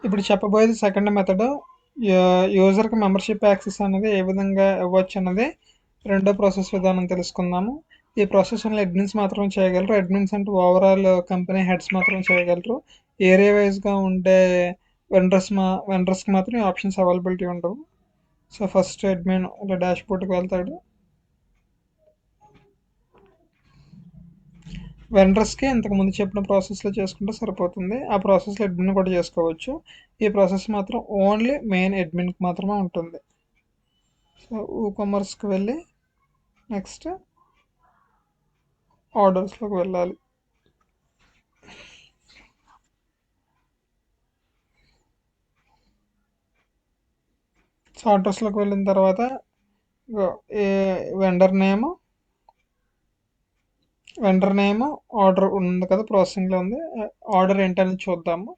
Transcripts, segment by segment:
ఇప్పుడు చెప్పబోయేది second method. యూజర్కి membership access అనేది ఏ విధంగా ఇవ్వచ్చు అన్నది రెండో ప్రాసెస్ విధానం తెలుసుకుందాము. ఈ ప్రాసెస్ అడ్మిన్స్ మాత్రం చేయగలరు. అడ్మిన్స్ అంటే ఓవరాల్ కంపెనీ హెడ్స్ మాత్రం చేయగలరు. ఏరియా వైజ్గా ఉండే వెండర్స్కి మాత్రం ఈ ఆప్షన్స్ అవైలబిలిటీ ఉండవు. సో ఫస్ట్ అడ్మిన్ ఇలా డాష్ బోర్డ్కి వెళ్తాడు. వెండర్స్కి ఇంతకుముందు చెప్పిన ప్రాసెస్లో చేసుకుంటే సరిపోతుంది. ఆ ప్రాసెస్లో అడ్మిన్ కూడా చేసుకోవచ్చు. ఈ ప్రాసెస్ మాత్రం ఓన్లీ మెయిన్ అడ్మిన్కి మాత్రమే ఉంటుంది. సో కామర్స్కి వెళ్ళి నెక్స్ట్ ఆర్డర్స్లోకి వెళ్ళాలి. సో ఆర్డర్స్లోకి వెళ్ళిన తర్వాత ఏ వెండర్ నేమ్ ఆర్డర్ ఉంది కదా, ప్రాసెసింగ్లో ఉంది. ఆర్డర్ ఏంటనేది చూద్దాము.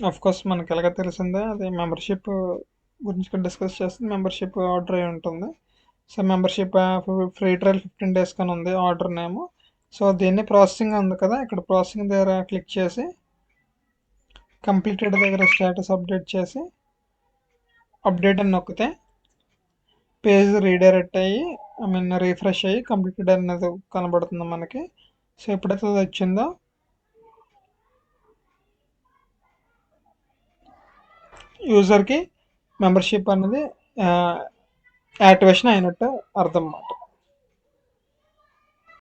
ఆఫ్ కోర్స్ మనకి ఎలాగ తెలిసిందే, అది మెంబర్షిప్ గురించి డిస్కస్ చేస్తే మెంబర్షిప్ ఆర్డర్ అయి ఉంటుంది. So membership free trial 15 days కానీ ఉంది ఆర్డర్ నేమ్. సో దీన్ని ప్రాసెసింగ్ ఉంది కదా, ఇక్కడ ప్రాసెసింగ్ దగ్గర క్లిక్ చేసి కంప్లీటెడ్ దగ్గర స్టేటస్ అప్డేట్ చేసి అప్డేట్ అని నొక్కితే పేజ్ రీడైరెక్ట్ అయ్యి రీఫ్రెష్ అయ్యి కంప్లీటెడ్ అనేది కనబడుతుంది మనకి. సో ఎప్పుడైతే అది వచ్చిందో యూజర్కి మెంబర్షిప్ అనేది యాక్టివేషన్ అయినట్టు అర్థం అన్నమాట.